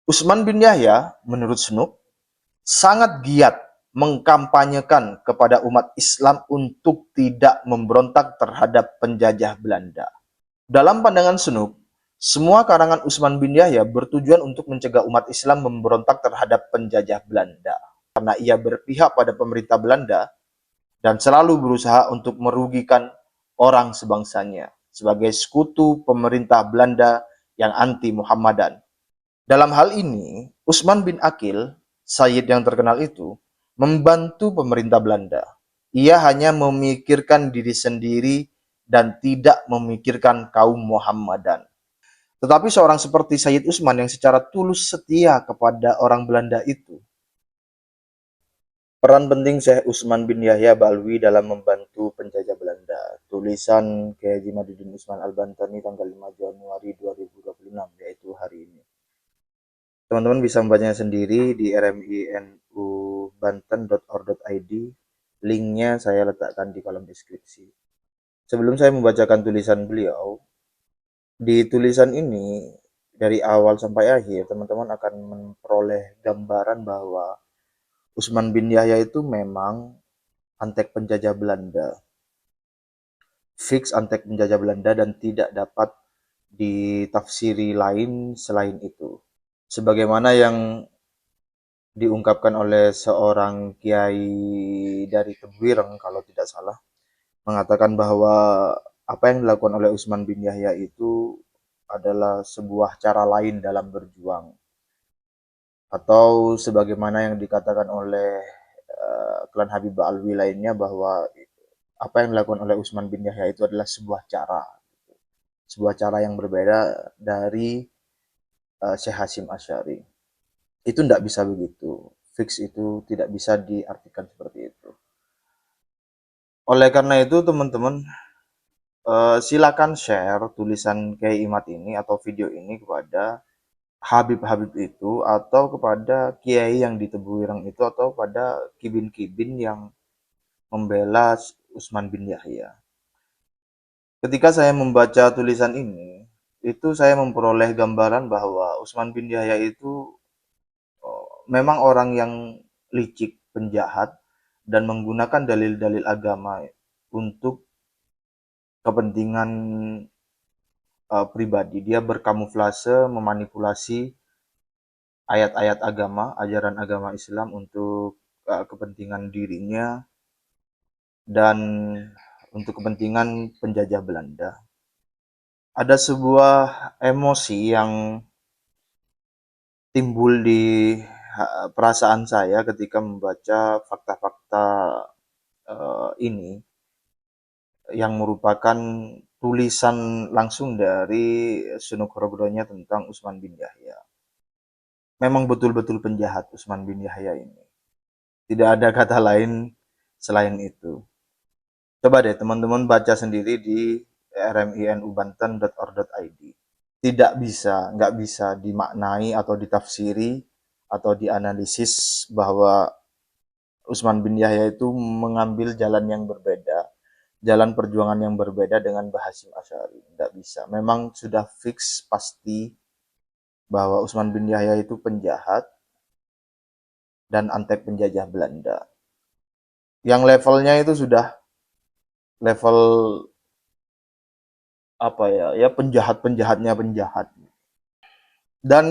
Utsman bin Yahya, menurut Snook, sangat giat mengkampanyekan kepada umat Islam untuk tidak memberontak terhadap penjajah Belanda. Dalam pandangan Snook, semua karangan Utsman bin Yahya bertujuan untuk mencegah umat Islam memberontak terhadap penjajah Belanda. Karena ia berpihak pada pemerintah Belanda dan selalu berusaha untuk merugikan orang sebangsanya sebagai sekutu pemerintah Belanda yang anti-Muhammadan. Dalam hal ini, Utsman bin Aqil, Sayyid yang terkenal itu, membantu pemerintah Belanda. Ia hanya memikirkan diri sendiri dan tidak memikirkan kaum Muhammadan. Tetapi seorang seperti Sayyid Utsman yang secara tulus setia kepada orang Belanda itu, peran penting Syekh Utsman bin Yahya Balwi dalam membantu penjajah Belanda. Tulisan Kiai Haji Madudin Utsman Al-Bantani tanggal 5 Januari 2026, yaitu hari ini. Teman-teman bisa membacanya sendiri di rminubanten.or.id. Linknya saya letakkan di kolom deskripsi. Sebelum saya membacakan tulisan beliau, di tulisan ini dari awal sampai akhir teman-teman akan memperoleh gambaran bahwa Utsman bin Yahya itu memang antek penjajah Belanda. Fix antek penjajah Belanda dan tidak dapat ditafsiri lain selain itu. Sebagaimana yang diungkapkan oleh seorang kiai dari Tebuireng kalau tidak salah, mengatakan bahwa apa yang dilakukan oleh Utsman bin Yahya itu adalah sebuah cara lain dalam berjuang, atau sebagaimana yang dikatakan oleh klan Habib Alwi lainnya bahwa apa yang dilakukan oleh Utsman bin Yahya itu adalah sebuah cara yang berbeda dari Syekh Hashim Asy'ari. Itu tidak bisa begitu. Fix itu tidak bisa diartikan seperti itu. Oleh karena itu teman-teman, silakan share tulisan Kiai Imad ini atau video ini kepada Habib-Habib itu atau kepada Kiai yang di Tebuireng itu atau pada kibin-kibin yang membela Utsman bin Yahya. Ketika saya membaca tulisan ini, itu saya memperoleh gambaran bahwa Utsman bin Yahya itu memang orang yang licik, penjahat, dan menggunakan dalil-dalil agama untuk kepentingan pribadi. Dia berkamuflase, memanipulasi ayat-ayat agama, ajaran agama Islam untuk kepentingan dirinya dan untuk kepentingan penjajah Belanda. Ada sebuah emosi yang timbul di perasaan saya ketika membaca fakta-fakta ini yang merupakan tulisan langsung dari Sunuk Horogronya tentang Utsman bin Yahya. Memang betul-betul penjahat Utsman bin Yahya ini. Tidak ada kata lain selain itu. Coba deh teman-teman baca sendiri di rminubanten.or.id. Tidak bisa, nggak bisa dimaknai atau ditafsiri atau dianalisis bahwa Utsman bin Yahya itu mengambil jalan yang berbeda, jalan perjuangan yang berbeda dengan Hasyim Asy'ari. Tidak bisa. Memang sudah fix pasti bahwa Utsman bin Yahya itu penjahat dan antek penjajah Belanda. Yang levelnya itu sudah level apa ya? Ya penjahat-penjahatnya penjahat. Dan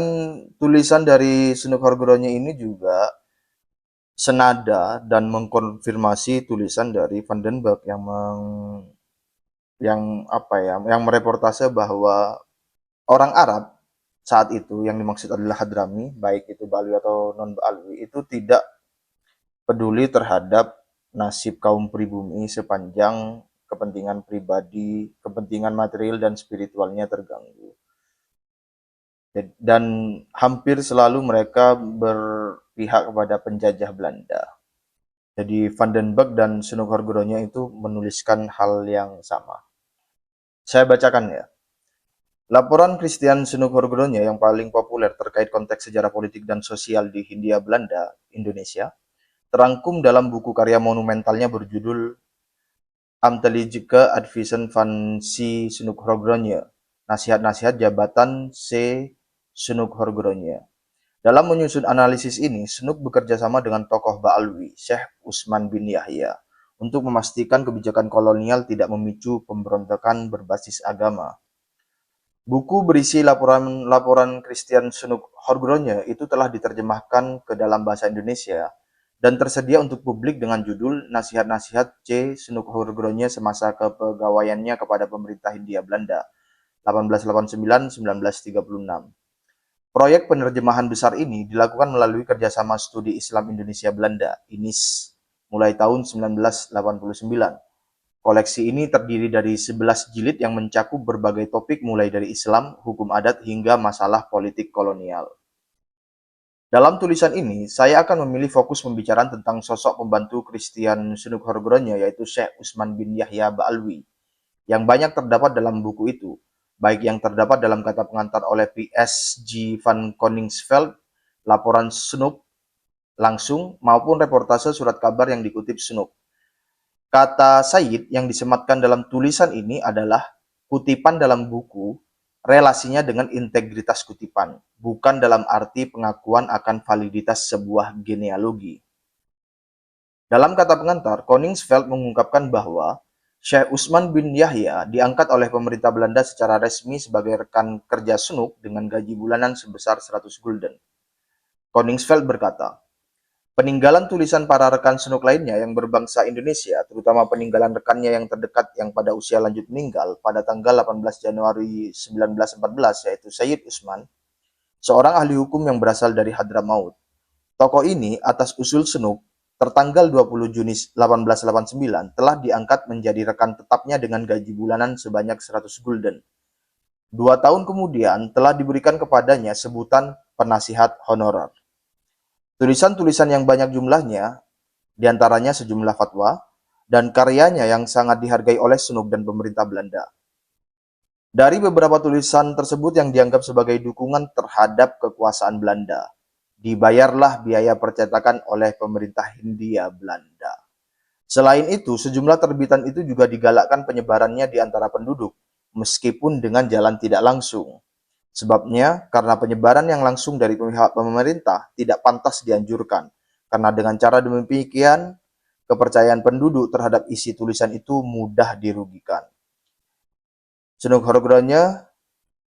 tulisan dari Sunuk Hargoronya ini juga senada dan mengkonfirmasi tulisan dari Van den Berg yang apa ya? Yang mereportase bahwa orang Arab saat itu yang dimaksud adalah Hadrami, baik itu Ba'alwi atau non Ba'alwi, itu tidak peduli terhadap nasib kaum pribumi sepanjang kepentingan pribadi, kepentingan material dan spiritualnya terganggu. Dan hampir selalu mereka berpihak kepada penjajah Belanda. Jadi Van den Berg dan Sunuk Hargoronya itu menuliskan hal yang sama. Saya bacakan ya. Laporan Christian Sunuk Hargoronya yang paling populer terkait konteks sejarah politik dan sosial di Hindia Belanda, Indonesia, terangkum dalam buku karya monumentalnya berjudul Amteligke Adviesen van C. Sunuk Hargoronje, Nasihat-nasihat jabatan C. Sunuk Hargoronje. Dalam menyusun analisis ini, Snook bekerja sama dengan tokoh Ba'alwi, Syekh Utsman bin Yahya, untuk memastikan kebijakan kolonial tidak memicu pemberontakan berbasis agama. Buku berisi laporan Christian Snook Horgrone itu telah diterjemahkan ke dalam bahasa Indonesia dan tersedia untuk publik dengan judul Nasihat-Nasihat C. Snook Horgrone semasa kepegawaiannya kepada pemerintah Hindia Belanda 1889-1936. Proyek penerjemahan besar ini dilakukan melalui kerjasama Studi Islam Indonesia Belanda (INIS) mulai tahun 1989. Koleksi ini terdiri dari 11 jilid yang mencakup berbagai topik mulai dari Islam, hukum adat, hingga masalah politik kolonial. Dalam tulisan ini, saya akan memilih fokus pembicaraan tentang sosok pembantu Christian Snook Horgrone yaitu Syekh Utsman bin Yahya Ba'alwi, yang banyak terdapat dalam buku itu, baik yang terdapat dalam kata pengantar oleh P.S.G. van Koningsveld, laporan Snook langsung, maupun reportase surat kabar yang dikutip Snook. Kata Said yang disematkan dalam tulisan ini adalah kutipan dalam buku, relasinya dengan integritas kutipan, bukan dalam arti pengakuan akan validitas sebuah genealogi. Dalam kata pengantar, Koningsveld mengungkapkan bahwa Syekh Utsman bin Yahya diangkat oleh pemerintah Belanda secara resmi sebagai rekan kerja Snook dengan gaji bulanan sebesar 100 gulden. Koningsveld berkata, peninggalan tulisan para rekan Snook lainnya yang berbangsa Indonesia, terutama peninggalan rekannya yang terdekat yang pada usia lanjut meninggal pada tanggal 18 Januari 1914, yaitu Sayyid Utsman, seorang ahli hukum yang berasal dari Hadramaut. Tokoh ini atas usul Snook, tertanggal 20 Juni 1889 telah diangkat menjadi rekan tetapnya dengan gaji bulanan sebanyak 100 gulden. 2 tahun kemudian telah diberikan kepadanya sebutan penasihat honorer. Tulisan-tulisan yang banyak jumlahnya, diantaranya sejumlah fatwa, dan karyanya yang sangat dihargai oleh Snook dan pemerintah Belanda. Dari beberapa tulisan tersebut yang dianggap sebagai dukungan terhadap kekuasaan Belanda, dibayarlah biaya percetakan oleh pemerintah Hindia Belanda. Selain itu, sejumlah terbitan itu juga digalakkan penyebarannya di antara penduduk, meskipun dengan jalan tidak langsung. Sebabnya, karena penyebaran yang langsung dari pihak pemerintah tidak pantas dianjurkan, karena dengan cara demikian, kepercayaan penduduk terhadap isi tulisan itu mudah dirugikan. Snook Horgrone,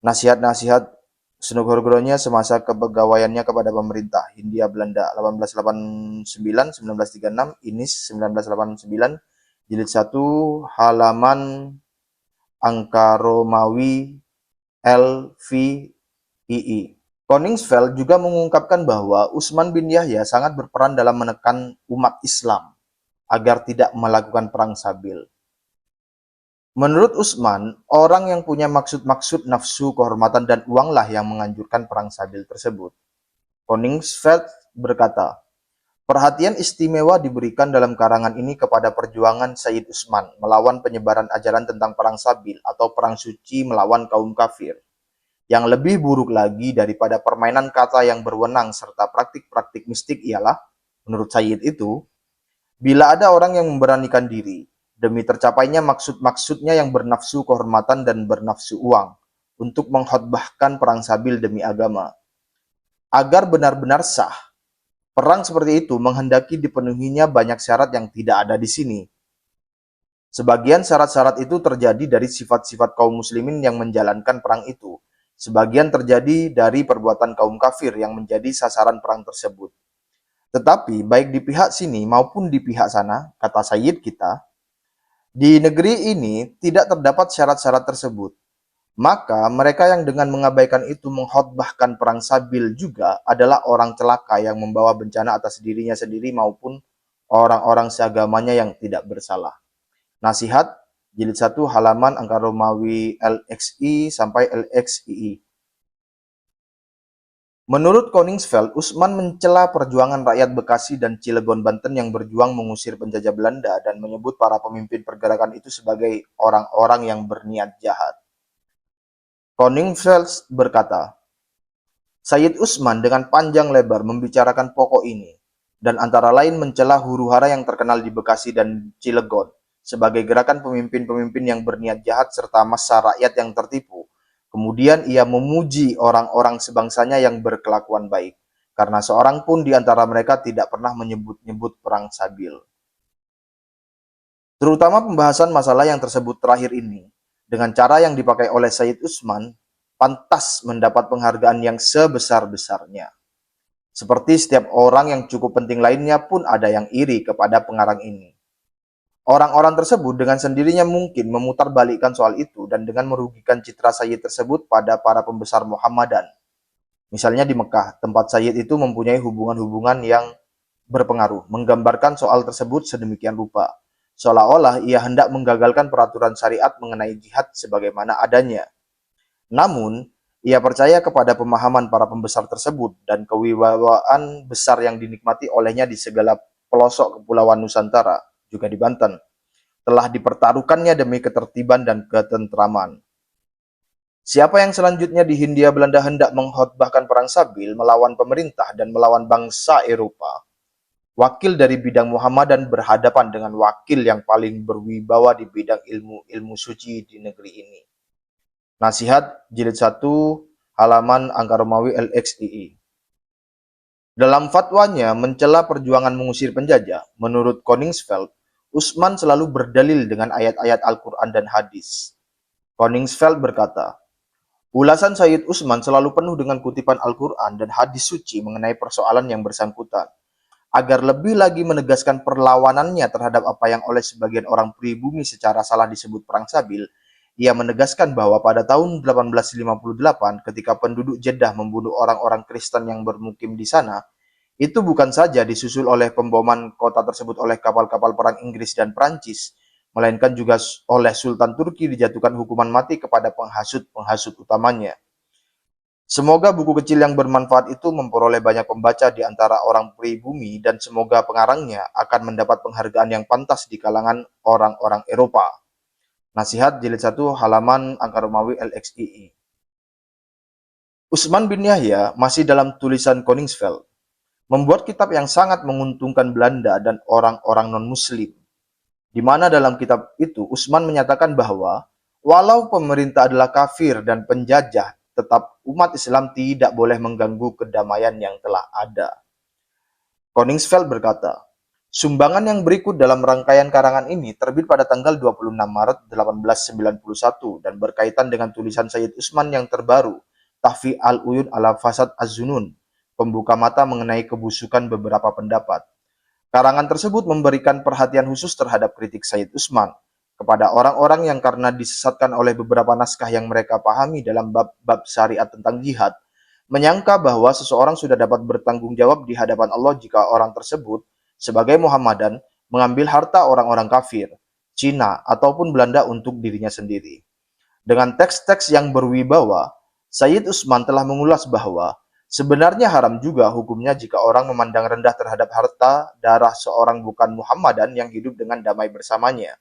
nasihat-nasihat Snook Horgrone semasa kepegawaiannya kepada pemerintah Hindia Belanda 1889-1936, INIS 1989, jilid 1, halaman angka Romawi LVII. Koningsveld juga mengungkapkan bahwa Utsman bin Yahya sangat berperan dalam menekan umat Islam agar tidak melakukan perang sabil. Menurut Utsman, orang yang punya maksud-maksud nafsu, kehormatan, dan uanglah yang menganjurkan perang sabil tersebut. Koningsveld berkata, perhatian istimewa diberikan dalam karangan ini kepada perjuangan Sayyid Utsman melawan penyebaran ajaran tentang perang sabil atau perang suci melawan kaum kafir. Yang lebih buruk lagi daripada permainan kata yang berwenang serta praktik-praktik mistik ialah, menurut Sayyid itu, bila ada orang yang memberanikan diri, demi tercapainya maksud-maksudnya yang bernafsu kehormatan dan bernafsu uang, untuk mengkhotbahkan perang sabil demi agama. Agar benar-benar sah, perang seperti itu menghendaki dipenuhinya banyak syarat yang tidak ada di sini. Sebagian syarat-syarat itu terjadi dari sifat-sifat kaum muslimin yang menjalankan perang itu. Sebagian terjadi dari perbuatan kaum kafir yang menjadi sasaran perang tersebut. Tetapi baik di pihak sini maupun di pihak sana, kata Sayyid kita, di negeri ini tidak terdapat syarat-syarat tersebut. Maka mereka yang dengan mengabaikan itu mengkhotbahkan perang sabil juga adalah orang celaka yang membawa bencana atas dirinya sendiri maupun orang-orang seagamanya yang tidak bersalah. Nasihat, jilid 1, halaman angka Romawi LXI sampai LXII. Menurut Koningsveld, Utsman mencela perjuangan rakyat Bekasi dan Cilegon, Banten yang berjuang mengusir penjajah Belanda dan menyebut para pemimpin pergerakan itu sebagai orang-orang yang berniat jahat. Koningsveld berkata, Sayyid Utsman dengan panjang lebar membicarakan pokok ini, dan antara lain mencela huru-hara yang terkenal di Bekasi dan Cilegon sebagai gerakan pemimpin-pemimpin yang berniat jahat serta massa rakyat yang tertipu. Kemudian ia memuji orang-orang sebangsanya yang berkelakuan baik. karena seorang pun di antara mereka tidak pernah menyebut-nyebut perang Sabil. Terutama pembahasan masalah yang tersebut terakhir ini, dengan cara yang dipakai oleh Sayyid Utsman, pantas mendapat penghargaan yang sebesar-besarnya. Seperti setiap orang yang cukup penting lainnya pun ada yang iri kepada pengarang ini. Orang-orang tersebut dengan sendirinya mungkin memutarbalikkan soal itu dan dengan merugikan citra Sayyid tersebut pada para pembesar Muhammadan. Misalnya di Mekah, tempat Sayyid itu mempunyai hubungan-hubungan yang berpengaruh, menggambarkan soal tersebut sedemikian rupa, seolah-olah ia hendak menggagalkan peraturan syariat mengenai jihad sebagaimana adanya. Namun, ia percaya kepada pemahaman para pembesar tersebut dan kewibawaan besar yang dinikmati olehnya di segala pelosok Kepulauan Nusantara, juga di Banten, telah dipertaruhkannya demi ketertiban dan ketentraman. Siapa yang selanjutnya di Hindia Belanda hendak mengkhotbahkan perang Sabil melawan pemerintah dan melawan bangsa Eropa, wakil dari bidang Muhammadan berhadapan dengan wakil yang paling berwibawa di bidang ilmu suci di negeri ini. Nasihat Jilid 1 halaman Angka Romawi LXII. Dalam fatwanya mencela perjuangan mengusir penjajah, menurut Koningsveld, Utsman selalu berdalil dengan ayat-ayat Al-Quran dan hadis. Koningsveld berkata, ulasan Sayyid Utsman selalu penuh dengan kutipan Al-Quran dan hadis suci mengenai persoalan yang bersangkutan. Agar lebih lagi menegaskan perlawanannya terhadap apa yang oleh sebagian orang pribumi secara salah disebut Perang Sabil, ia menegaskan bahwa pada tahun 1858 ketika penduduk Jeddah membunuh orang-orang Kristen yang bermukim di sana, itu bukan saja disusul oleh pemboman kota tersebut oleh kapal-kapal perang Inggris dan Prancis, melainkan juga oleh Sultan Turki dijatuhkan hukuman mati kepada penghasut-penghasut utamanya. Semoga buku kecil yang bermanfaat itu memperoleh banyak pembaca di antara orang pribumi dan semoga pengarangnya akan mendapat penghargaan yang pantas di kalangan orang-orang Eropa. Nasihat Jilid 1 halaman Angka Romawi LXII. Utsman bin Yahya masih dalam tulisan Koningsveld membuat kitab yang sangat menguntungkan Belanda dan orang-orang non-muslim, di mana dalam kitab itu Utsman menyatakan bahwa walau pemerintah adalah kafir dan penjajah, tetap umat Islam tidak boleh mengganggu kedamaian yang telah ada. Koningsveld berkata, sumbangan yang berikut dalam rangkaian karangan ini terbit pada tanggal 26 Maret 1891 dan berkaitan dengan tulisan Sayyid Utsman yang terbaru, Tahfi al-Uyun ala Fasad az-Zunun, pembuka mata mengenai kebusukan beberapa pendapat. Karangan tersebut memberikan perhatian khusus terhadap kritik Sayyid Utsman kepada orang-orang yang karena disesatkan oleh beberapa naskah yang mereka pahami dalam bab-bab syariat tentang jihad, menyangka bahwa seseorang sudah dapat bertanggung jawab di hadapan Allah jika orang tersebut, sebagai Muhammadan, mengambil harta orang-orang kafir, Cina, ataupun Belanda untuk dirinya sendiri. Dengan teks-teks yang berwibawa, Sayyid Utsman telah mengulas bahwa sebenarnya haram juga hukumnya jika orang memandang rendah terhadap harta darah seorang bukan Muhammadan yang hidup dengan damai bersamanya,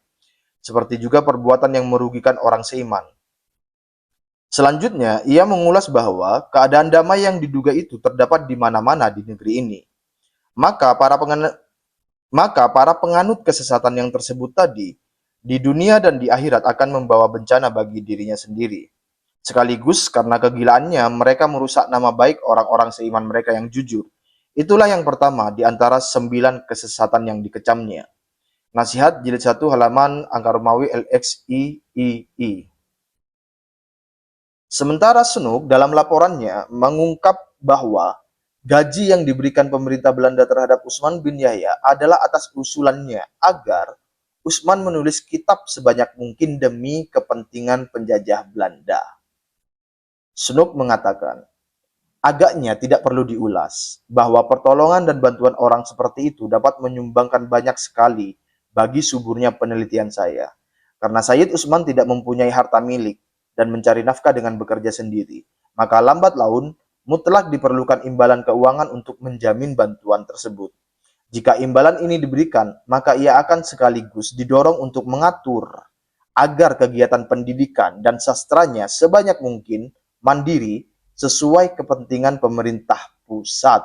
seperti juga perbuatan yang merugikan orang seiman. Selanjutnya, ia mengulas bahwa keadaan damai yang diduga itu terdapat di mana-mana di negeri ini. Maka para penganut kesesatan yang tersebut tadi, di dunia dan di akhirat akan membawa bencana bagi dirinya sendiri. Sekaligus karena kegilaannya, mereka merusak nama baik orang-orang seiman mereka yang jujur. Itulah yang pertama di antara 9 kesesatan yang dikecamnya. Nasihat Jilid 1 halaman Angka Romawi LXIII. Sementara Snoek dalam laporannya mengungkap bahwa gaji yang diberikan pemerintah Belanda terhadap Utsman bin Yahya adalah atas usulannya agar Utsman menulis kitab sebanyak mungkin demi kepentingan penjajah Belanda. Snoek mengatakan, agaknya tidak perlu diulas bahwa pertolongan dan bantuan orang seperti itu dapat menyumbangkan banyak sekali bagi suburnya penelitian saya. Karena Sayyid Utsman tidak mempunyai harta milik dan mencari nafkah dengan bekerja sendiri, maka lambat laun mutlak diperlukan imbalan keuangan untuk menjamin bantuan tersebut. Jika imbalan ini diberikan, maka ia akan sekaligus didorong untuk mengatur agar kegiatan pendidikan dan sastranya sebanyak mungkin mandiri sesuai kepentingan pemerintah pusat.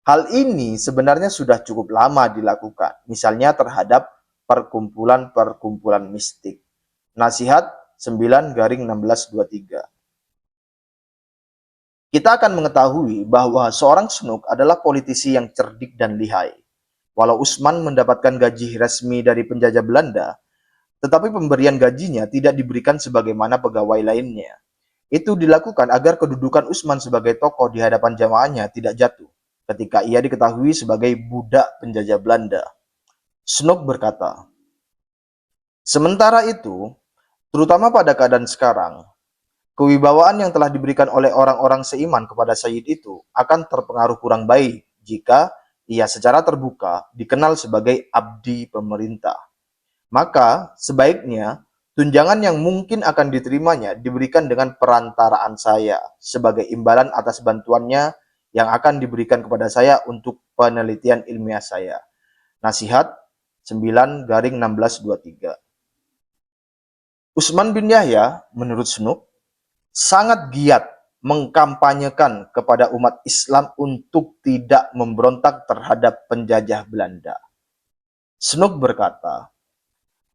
Hal ini sebenarnya sudah cukup lama dilakukan, misalnya terhadap perkumpulan-perkumpulan mistik. Nasihat 9/1623. Kita akan mengetahui bahwa seorang Snook adalah politisi yang cerdik dan lihai. Walau Usman mendapatkan gaji resmi dari penjajah Belanda, tetapi pemberian gajinya tidak diberikan sebagaimana pegawai lainnya. Itu dilakukan agar kedudukan Usman sebagai tokoh di hadapan jamaahnya tidak jatuh ketika ia diketahui sebagai budak penjajah Belanda. Snook berkata, sementara itu, terutama pada keadaan sekarang, kewibawaan yang telah diberikan oleh orang-orang seiman kepada Sayyid itu akan terpengaruh kurang baik jika ia secara terbuka dikenal sebagai abdi pemerintah. Maka sebaiknya tunjangan yang mungkin akan diterimanya diberikan dengan perantaraan saya sebagai imbalan atas bantuannya yang akan diberikan kepada saya untuk penelitian ilmiah saya. Nasihat 9-1623. Usman bin Yahya, menurut Snook, sangat giat mengkampanyekan kepada umat Islam untuk tidak memberontak terhadap penjajah Belanda. Snook berkata,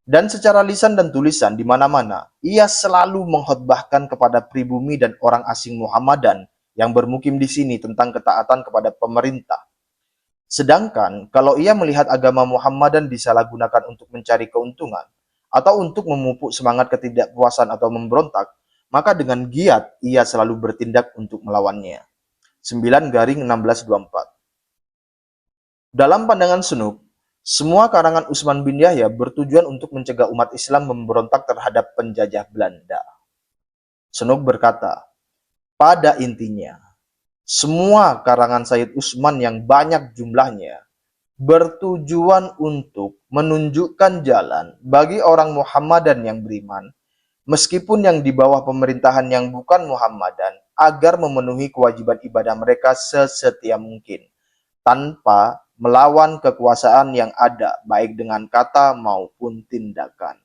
dan secara lisan dan tulisan di mana-mana, ia selalu mengkhotbahkan kepada pribumi dan orang asing Muhammadan yang bermukim di sini tentang ketaatan kepada pemerintah. Sedangkan kalau ia melihat agama Muhammadan disalahgunakan untuk mencari keuntungan atau untuk memupuk semangat ketidakpuasan atau memberontak, maka dengan giat ia selalu bertindak untuk melawannya. 9-1624. Dalam pandangan Snook, semua karangan Usman bin Yahya bertujuan untuk mencegah umat Islam memberontak terhadap penjajah Belanda. Snook berkata, pada intinya, semua karangan Sayyid Usman yang banyak jumlahnya bertujuan untuk menunjukkan jalan bagi orang Muhammadan yang beriman, meskipun yang di bawah pemerintahan yang bukan Muhammadan, agar memenuhi kewajiban ibadah mereka sesetia mungkin, tanpa melawan kekuasaan yang ada, baik dengan kata maupun tindakan.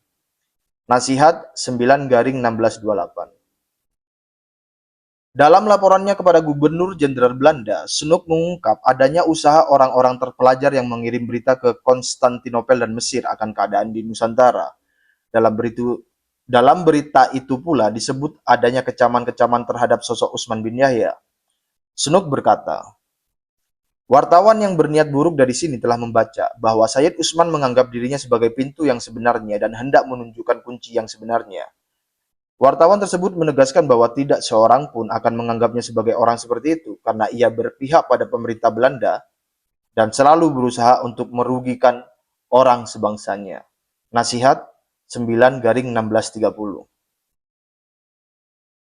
Nasihat 9-1628. Dalam laporannya kepada Gubernur Jenderal Belanda, Snook mengungkap adanya usaha orang-orang terpelajar yang mengirim berita ke Konstantinopel dan Mesir akan keadaan di Nusantara. Dalam berita itu pula disebut adanya kecaman-kecaman terhadap sosok Usman bin Yahya. Snook berkata, wartawan yang berniat buruk dari sini telah membaca bahwa Sayyid Usman menganggap dirinya sebagai pintu yang sebenarnya dan hendak menunjukkan kunci yang sebenarnya. Wartawan tersebut menegaskan bahwa tidak seorang pun akan menganggapnya sebagai orang seperti itu karena ia berpihak pada pemerintah Belanda dan selalu berusaha untuk merugikan orang sebangsanya. Nasihat 9-1630.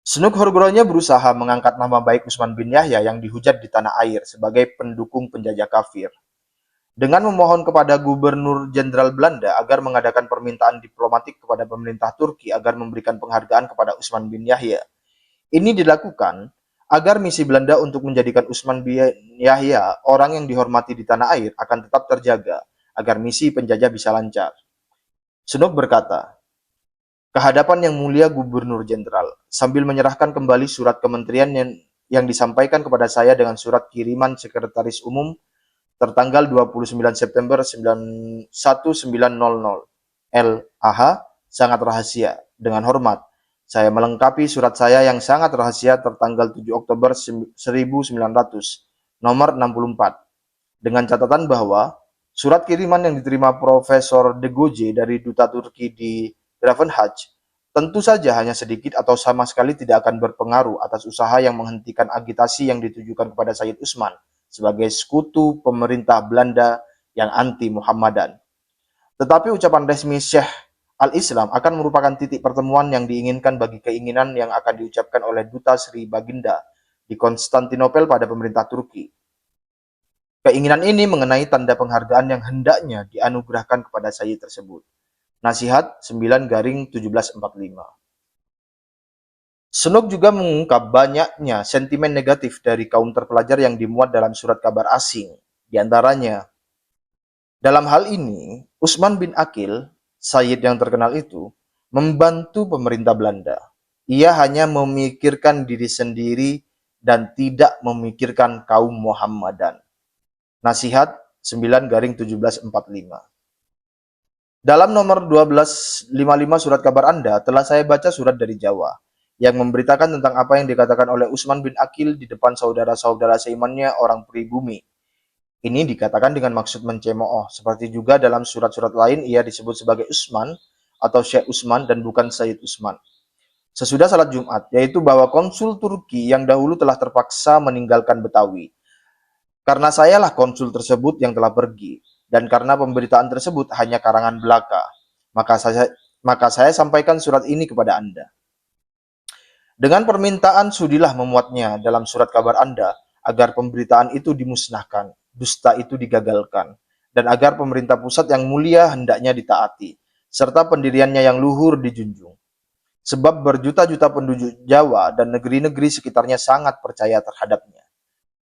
Snook Horgronya berusaha mengangkat nama baik Usman bin Yahya yang dihujat di tanah air sebagai pendukung penjajah kafir, dengan memohon kepada Gubernur Jenderal Belanda agar mengadakan permintaan diplomatik kepada pemerintah Turki agar memberikan penghargaan kepada Usman bin Yahya. Ini dilakukan agar misi Belanda untuk menjadikan Usman bin Yahya orang yang dihormati di tanah air akan tetap terjaga, agar misi penjajah bisa lancar. Snook berkata, kehadapan yang mulia Gubernur Jenderal, sambil menyerahkan kembali surat kementerian yang disampaikan kepada saya dengan surat kiriman Sekretaris Umum tertanggal 29 September 1900 LAH, sangat rahasia. Dengan hormat, saya melengkapi surat saya yang sangat rahasia tertanggal 7 Oktober 1900, nomor 64, dengan catatan bahwa surat kiriman yang diterima Profesor De Goje dari Duta Turki di Gravenhage tentu saja hanya sedikit atau sama sekali tidak akan berpengaruh atas usaha yang menghentikan agitasi yang ditujukan kepada Sayyid Usman sebagai sekutu pemerintah Belanda yang anti-Muhammadan. Tetapi ucapan resmi Syekh Al-Islam akan merupakan titik pertemuan yang diinginkan bagi keinginan yang akan diucapkan oleh Duta Sri Baginda di Konstantinopel pada pemerintah Turki. Keinginan ini mengenai tanda penghargaan yang hendaknya dianugerahkan kepada Sayyid tersebut. Nasihat 9-1745. Snook juga mengungkap banyaknya sentimen negatif dari kaum terpelajar yang dimuat dalam surat kabar asing. Di antaranya, dalam hal ini, Usman bin Aqil, Sayyid yang terkenal itu, membantu pemerintah Belanda. Ia hanya memikirkan diri sendiri dan tidak memikirkan kaum Muhammadan. Nasihat 9-1745. Dalam nomor 1255 surat kabar Anda, telah saya baca surat dari Jawa, yang memberitakan tentang apa yang dikatakan oleh Utsman bin Aqil di depan saudara-saudara seimannya orang pribumi. Ini dikatakan dengan maksud mencemooh, seperti juga dalam surat-surat lain ia disebut sebagai Utsman atau Syekh Utsman dan bukan Sayyid Utsman. Sesudah salat Jumat, yaitu bahwa konsul Turki yang dahulu telah terpaksa meninggalkan Betawi. Karena sayalah konsul tersebut yang telah pergi, dan karena pemberitaan tersebut hanya karangan belaka, maka saya sampaikan surat ini kepada Anda. Dengan permintaan sudilah memuatnya dalam surat kabar Anda, agar pemberitaan itu dimusnahkan, dusta itu digagalkan, dan agar pemerintah pusat yang mulia hendaknya ditaati, serta pendiriannya yang luhur dijunjung. Sebab berjuta-juta penduduk Jawa dan negeri-negeri sekitarnya sangat percaya terhadapnya.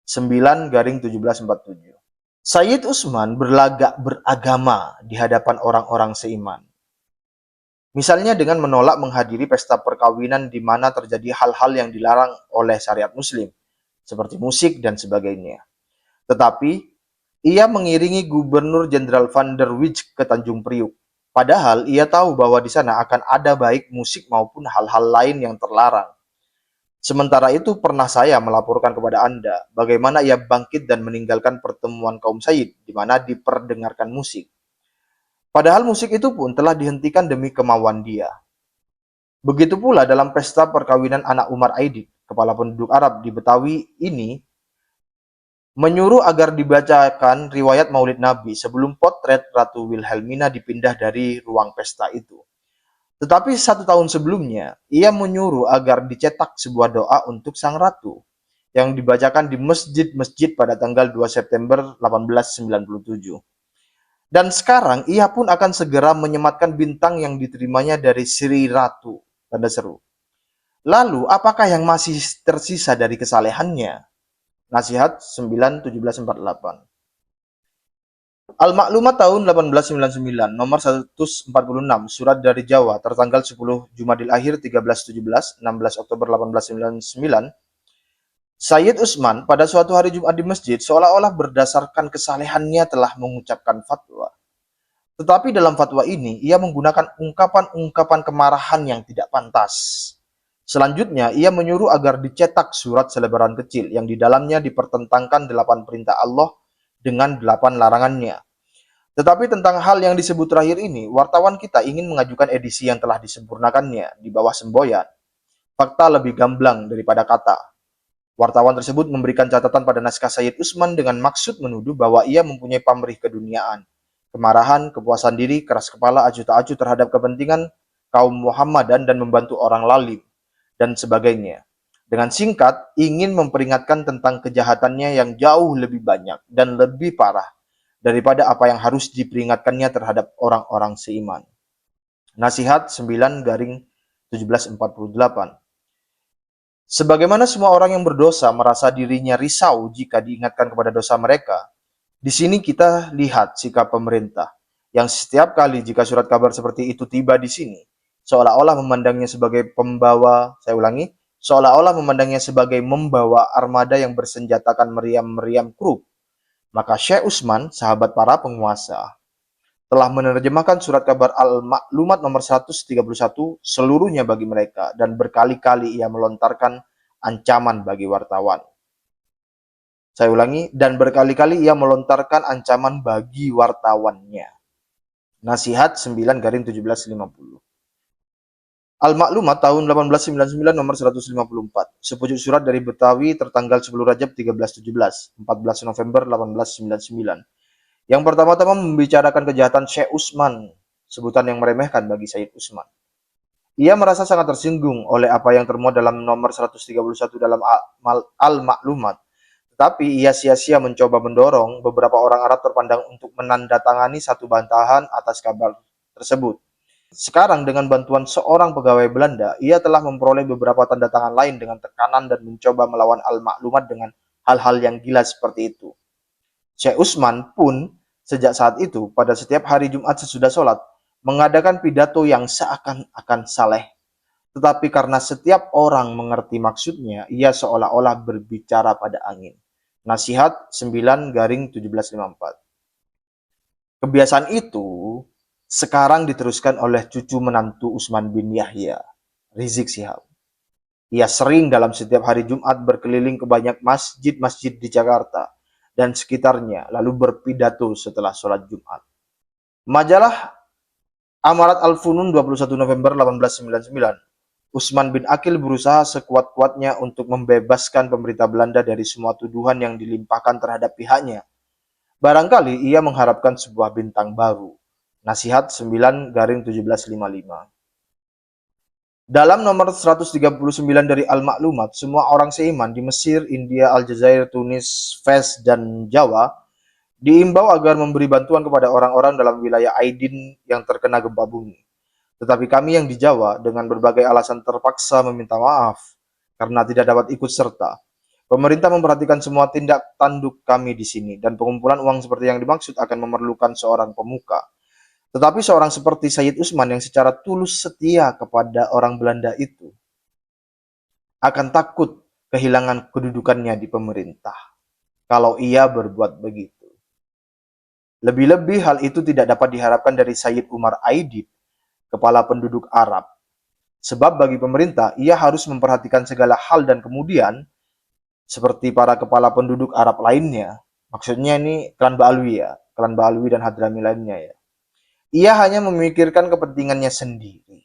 9-1747. Sayyid Utsman berlagak beragama di hadapan orang-orang seiman. Misalnya dengan menolak menghadiri pesta perkawinan di mana terjadi hal-hal yang dilarang oleh syariat muslim, seperti musik dan sebagainya. Tetapi, ia mengiringi Gubernur Jenderal Van der Wijk ke Tanjung Priuk. Padahal ia tahu bahwa di sana akan ada baik musik maupun hal-hal lain yang terlarang. Sementara itu pernah saya melaporkan kepada Anda bagaimana ia bangkit dan meninggalkan pertemuan kaum Sayyid di mana diperdengarkan musik. Padahal musik itu pun telah dihentikan demi kemauan dia. Begitu pula dalam pesta perkawinan anak Umar Aidit, kepala penduduk Arab di Betawi ini, menyuruh agar dibacakan riwayat Maulid Nabi sebelum potret Ratu Wilhelmina dipindah dari ruang pesta itu. Tetapi 1 tahun sebelumnya, ia menyuruh agar dicetak sebuah doa untuk sang ratu yang dibacakan di masjid-masjid pada tanggal 2 September 1897. Dan sekarang ia pun akan segera menyematkan bintang yang diterimanya dari Sri Ratu, tanda seru. Lalu, apakah yang masih tersisa dari kesalehannya? Nasihat 9-1748. Al-Maklumat tahun 1899, nomor 146, surat dari Jawa, tertanggal 10 Jumadil Akhir 1317, 16 Oktober 1899, Sayyid Utsman pada suatu hari Jumat di masjid seolah-olah berdasarkan kesalehannya telah mengucapkan fatwa. Tetapi dalam fatwa ini, ia menggunakan ungkapan-ungkapan kemarahan yang tidak pantas. Selanjutnya, ia menyuruh agar dicetak surat selebaran kecil yang di dalamnya dipertentangkan 8 perintah Allah dengan 8 larangannya. Tetapi tentang hal yang disebut terakhir ini, wartawan kita ingin mengajukan edisi yang telah disempurnakannya di bawah semboyan. Fakta lebih gamblang daripada kata. Wartawan tersebut memberikan catatan pada naskah Sayyid Utsman dengan maksud menuduh bahwa ia mempunyai pamrih keduniaan, kemarahan, kepuasan diri, keras kepala, acuh tak acuh terhadap kepentingan kaum Muhammadan dan membantu orang lalim, dan sebagainya. Dengan singkat, ingin memperingatkan tentang kejahatannya yang jauh lebih banyak dan lebih parah daripada apa yang harus diperingatkannya terhadap orang-orang seiman. Nasihat 9-1748. Sebagaimana semua orang yang berdosa merasa dirinya risau jika diingatkan kepada dosa mereka, di sini kita lihat sikap pemerintah, yang setiap kali jika surat kabar seperti itu tiba di sini, seolah-olah memandangnya sebagai seolah-olah memandangnya sebagai membawa armada yang bersenjatakan meriam-meriam kru. Maka Syekh Utsman, sahabat para penguasa, telah menerjemahkan surat kabar Al-Maklumat nomor 131 seluruhnya bagi mereka, dan berkali-kali ia melontarkan ancaman bagi wartawan. Saya ulangi, dan berkali-kali ia melontarkan ancaman bagi wartawannya. Nasihat 9-1750. Al-Maklumat tahun 1899 nomor 154. Sepucuk surat dari Betawi tertanggal 10 Rajab 1317, 14 November 1899. Yang pertama-tama membicarakan kejahatan Syekh Utsman, sebutan yang meremehkan bagi Sayyid Utsman. Ia merasa sangat tersinggung oleh apa yang termuat dalam nomor 131 dalam Al-Maklumat. Tetapi ia sia-sia mencoba mendorong beberapa orang Arab terpandang untuk menandatangani satu bantahan atas kabar tersebut. Sekarang dengan bantuan seorang pegawai Belanda, ia telah memperoleh beberapa tanda tangan lain dengan tekanan dan mencoba melawan Al-Maklumat dengan hal-hal yang gila seperti itu. Syekh Utsman pun sejak saat itu pada setiap hari Jumat sesudah sholat mengadakan pidato yang seakan-akan saleh. Tetapi karena setiap orang mengerti maksudnya, ia seolah-olah berbicara pada angin. Nasihat 9-1754. Kebiasaan itu sekarang diteruskan oleh cucu menantu Utsman bin Yahya, Rizik Syihab. Ia sering dalam setiap hari Jumat berkeliling ke banyak masjid-masjid di Jakarta dan sekitarnya, lalu berpidato setelah sholat Jumat. Majalah Amarat Al-Funun 21 November 1899. Usman bin Aqil berusaha sekuat-kuatnya untuk membebaskan pemerintah Belanda dari semua tuduhan yang dilimpahkan terhadap pihaknya. Barangkali ia mengharapkan sebuah bintang baru. Nasihat 9-1755. Dalam nomor 139 dari Al-Maklumat, semua orang seiman di Mesir, India, Aljazair, Tunis, Fez, dan Jawa diimbau agar memberi bantuan kepada orang-orang dalam wilayah Aidin yang terkena gempa bumi. Tetapi kami yang di Jawa dengan berbagai alasan terpaksa meminta maaf karena tidak dapat ikut serta. Pemerintah memperhatikan semua tindak tanduk kami di sini dan pengumpulan uang seperti yang dimaksud akan memerlukan seorang pemuka. Tetapi seorang seperti Sayyid Usman yang secara tulus setia kepada orang Belanda itu akan takut kehilangan kedudukannya di pemerintah kalau ia berbuat begitu. Lebih-lebih hal itu tidak dapat diharapkan dari Sayyid Umar Aidid, kepala penduduk Arab. Sebab bagi pemerintah, ia harus memperhatikan segala hal dan kemudian, seperti para kepala penduduk Arab lainnya, maksudnya ini klan Ba'alwi ya, klan Ba'alwi dan Hadrami lainnya ya. Ia hanya memikirkan kepentingannya sendiri.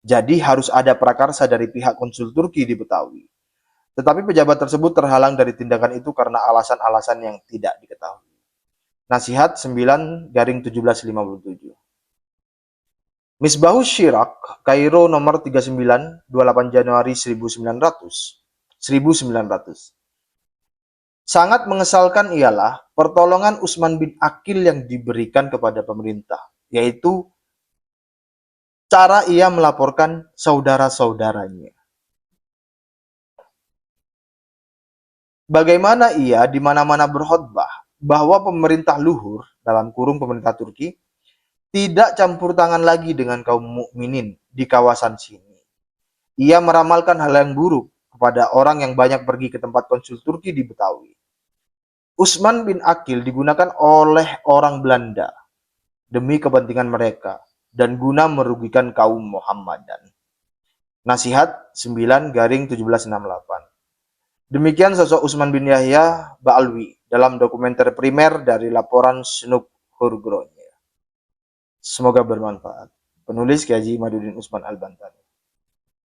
Jadi harus ada prakarsa dari pihak konsul Turki di Betawi. Tetapi pejabat tersebut terhalang dari tindakan itu karena alasan-alasan yang tidak diketahui. Nasihat 9-1757. Misbahus Syirak, Kairo nomor 39, 28 Januari 1900. Sangat mengesalkan ialah pertolongan Usman bin Aqil yang diberikan kepada pemerintah, yaitu cara ia melaporkan saudara-saudaranya. Bagaimana ia di mana-mana berkhotbah bahwa pemerintah luhur, dalam kurung pemerintah Turki, tidak campur tangan lagi dengan kaum mukminin di kawasan sini. Ia meramalkan hal yang buruk kepada orang yang banyak pergi ke tempat konsul Turki di Betawi. Usman bin Aqil digunakan oleh orang Belanda demi kepentingan mereka dan guna merugikan kaum Muhammadan. Nasihat 9-1768. Demikian sosok Usman bin Yahya Ba'alwi dalam dokumenter primer dari laporan Snoop Hurgronya. Semoga bermanfaat. Penulis Kiai Haji Imaduddin Usman Al-Bantani.